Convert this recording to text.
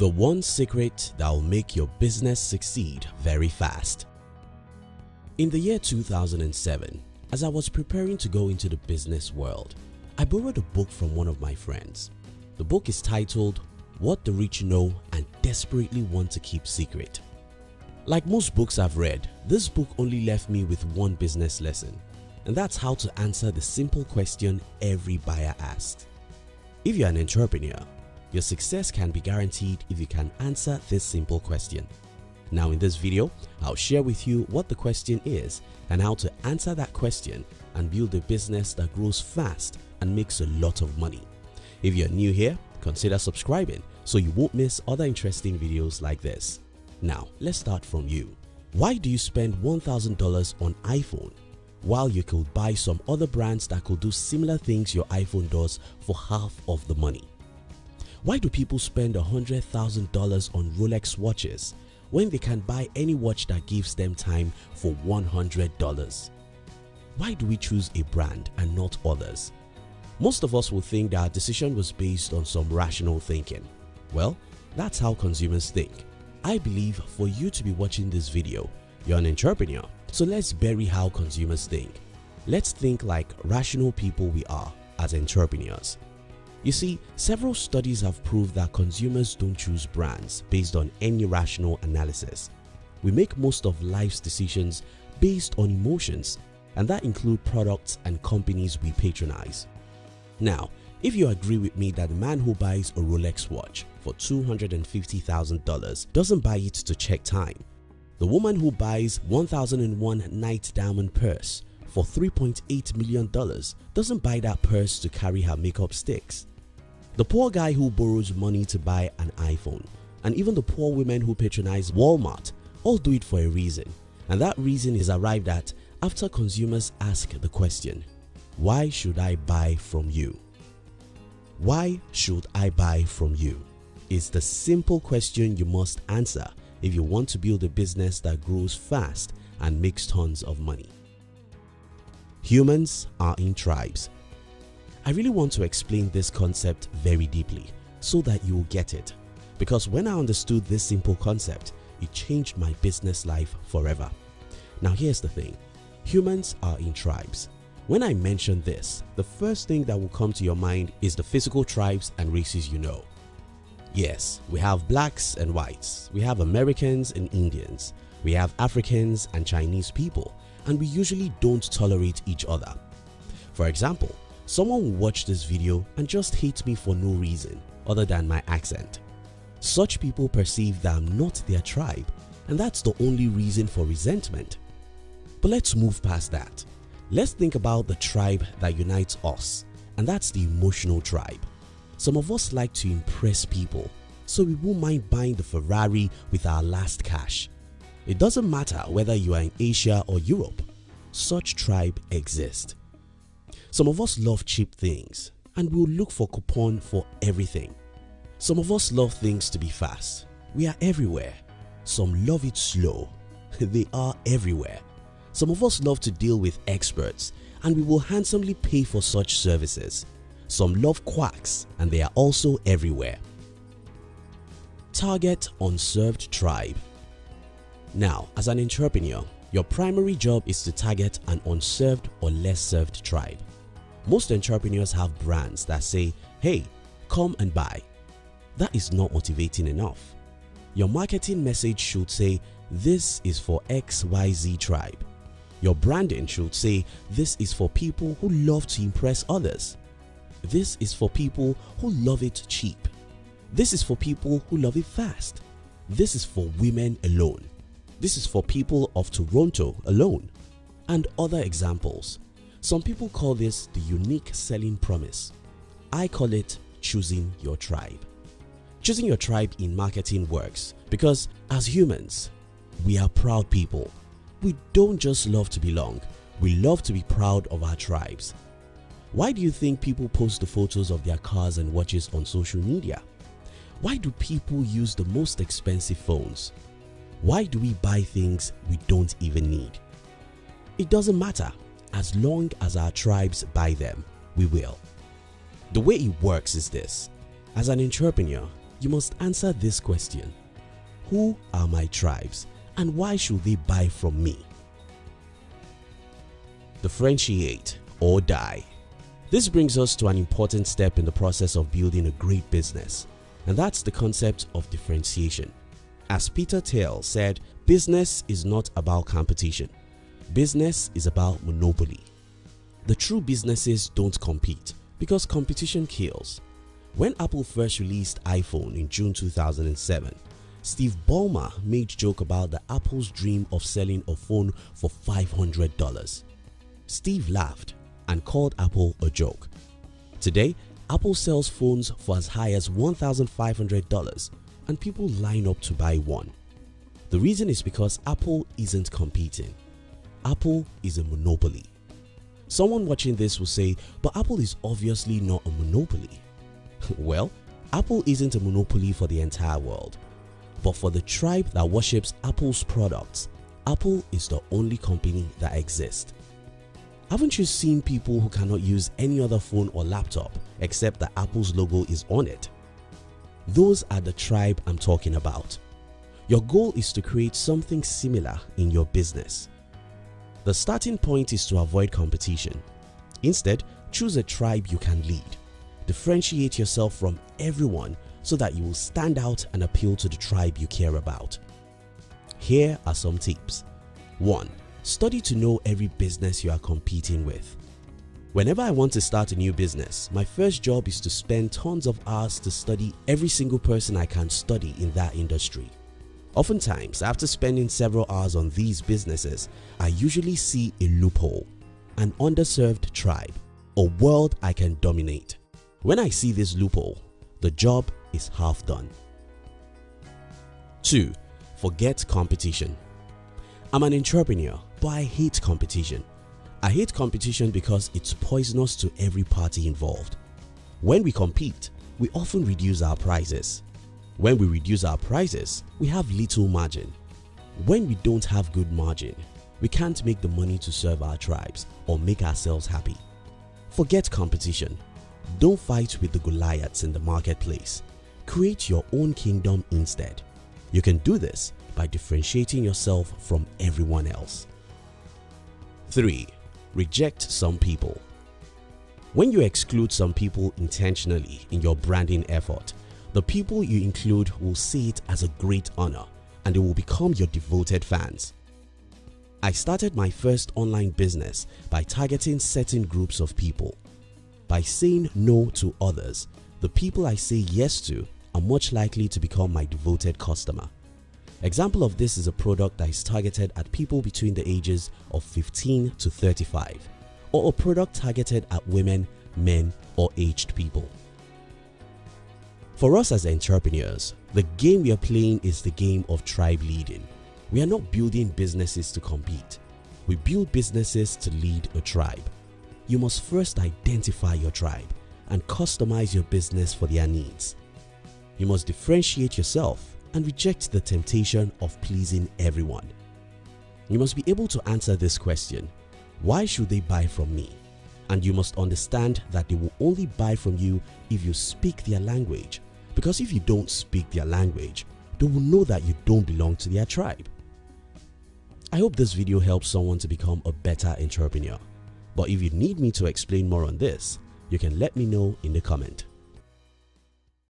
The one secret that will make your business succeed very fast. In the year 2007, as I was preparing to go into the business world, I borrowed a book from one of my friends. The book is titled What the Rich Know and Desperately Want to Keep Secret. Like most books I've read, this book only left me with one business lesson, and that's how to answer the simple question every buyer asks. If you're an entrepreneur, your success can be guaranteed if you can answer this simple question. Now in this video, I'll share with you what the question is and how to answer that question and build a business that grows fast and makes a lot of money. If you're new here, consider subscribing so you won't miss other interesting videos like this. Now let's start from you. Why do you spend $1,000 on iPhone while you could buy some other brands that could do similar things your iPhone does for half of the money? Why do people spend $100,000 on Rolex watches when they can buy any watch that gives them time for $100? Why do we choose a brand and not others? Most of us will think that our decision was based on some rational thinking. Well, that's how consumers think. I believe for you to be watching this video, you're an entrepreneur, so let's bury how consumers think. Let's think like rational people we are as entrepreneurs. You see, several studies have proved that consumers don't choose brands based on any rational analysis. We make most of life's decisions based on emotions, and that include products and companies we patronize. Now, if you agree with me that the man who buys a Rolex watch for $250,000 doesn't buy it to check time, the woman who buys 1001 night diamond purse for $3.8 million doesn't buy that purse to carry her makeup sticks. The poor guy who borrows money to buy an iPhone, and even the poor women who patronize Walmart, all do it for a reason, and that reason is arrived at after consumers ask the question, why should I buy from you? Why should I buy from you? Is the simple question you must answer if you want to build a business that grows fast and makes tons of money. Humans are in tribes. I really want to explain this concept very deeply so that you will get it, because when I understood this simple concept, it changed my business life forever. Now here's the thing, humans are in tribes. When I mention this, the first thing that will come to your mind is the physical tribes and races you know. Yes, we have blacks and whites, we have Americans and Indians, we have Africans and Chinese people, and we usually don't tolerate each other. For example, someone will watch this video and just hate me for no reason other than my accent. Such people perceive that I'm not their tribe, and that's the only reason for resentment. But let's move past that. Let's think about the tribe that unites us, and that's the emotional tribe. Some of us like to impress people, so we won't mind buying the Ferrari with our last cash. It doesn't matter whether you are in Asia or Europe, such tribe exists. Some of us love cheap things and we'll look for coupon for everything. Some of us love things to be fast. We are everywhere. Some love it slow. They are everywhere. Some of us love to deal with experts and we will handsomely pay for such services. Some love quacks and they are also everywhere. Target unserved tribe. Now, as an entrepreneur, your primary job is to target an unserved or less served tribe. Most entrepreneurs have brands that say, hey, come and buy. That is not motivating enough. Your marketing message should say, this is for XYZ tribe. Your branding should say, this is for people who love to impress others. This is for people who love it cheap. This is for people who love it fast. This is for women alone. This is for people of Toronto alone. And other examples. Some people call this the unique selling promise. I call it choosing your tribe. Choosing your tribe in marketing works because as humans, we are proud people. We don't just love to belong, we love to be proud of our tribes. Why do you think people post the photos of their cars and watches on social media? Why do people use the most expensive phones? Why do we buy things we don't even need? It doesn't matter. As long as our tribes buy them, we will. The way it works is this. As an entrepreneur, you must answer this question: who are my tribes and why should they buy from me? Differentiate or die. This brings us to an important step in the process of building a great business, and that's the concept of differentiation. As Peter Thiel said, business is not about competition. Business is about monopoly. The true businesses don't compete because competition kills. When Apple first released iPhone in June 2007, Steve Ballmer made joke about the Apple's dream of selling a phone for $500. Steve laughed and called Apple a joke. Today, Apple sells phones for as high as $1,500 and people line up to buy one. The reason is because Apple isn't competing. Apple is a monopoly. Someone watching this will say, but Apple is obviously not a monopoly. Well, Apple isn't a monopoly for the entire world, but for the tribe that worships Apple's products, Apple is the only company that exists. Haven't you seen people who cannot use any other phone or laptop except that Apple's logo is on it? Those are the tribe I'm talking about. Your goal is to create something similar in your business. The starting point is to avoid competition. Instead, choose a tribe you can lead. Differentiate yourself from everyone so that you will stand out and appeal to the tribe you care about. Here are some tips. 1. Study to know every business you are competing with. Whenever I want to start a new business, my first job is to spend tons of hours to study every single person I can study in that industry. Oftentimes, after spending several hours on these businesses, I usually see a loophole, an underserved tribe, a world I can dominate. When I see this loophole, the job is half done. 2. Forget competition. I'm an entrepreneur, but I hate competition. I hate competition because it's poisonous to every party involved. When we compete, we often reduce our prices. When we reduce our prices, we have little margin. When we don't have good margin, we can't make the money to serve our tribes or make ourselves happy. Forget competition. Don't fight with the Goliaths in the marketplace. Create your own kingdom instead. You can do this by differentiating yourself from everyone else. 3. Reject some people. When you exclude some people intentionally in your branding effort, the people you include will see it as a great honor and they will become your devoted fans. I started my first online business by targeting certain groups of people. By saying no to others, the people I say yes to are much likely to become my devoted customer. Example of this is a product that is targeted at people between the ages of 15 to 35, or a product targeted at women, men, or aged people. For us as entrepreneurs, the game we are playing is the game of tribe leading. We are not building businesses to compete. We build businesses to lead a tribe. You must first identify your tribe and customize your business for their needs. You must differentiate yourself and reject the temptation of pleasing everyone. You must be able to answer this question: why should they buy from me? And you must understand that they will only buy from you if you speak their language, because if you don't speak their language, they will know that you don't belong to their tribe. I hope this video helps someone to become a better entrepreneur. But if you need me to explain more on this, you can let me know in the comment.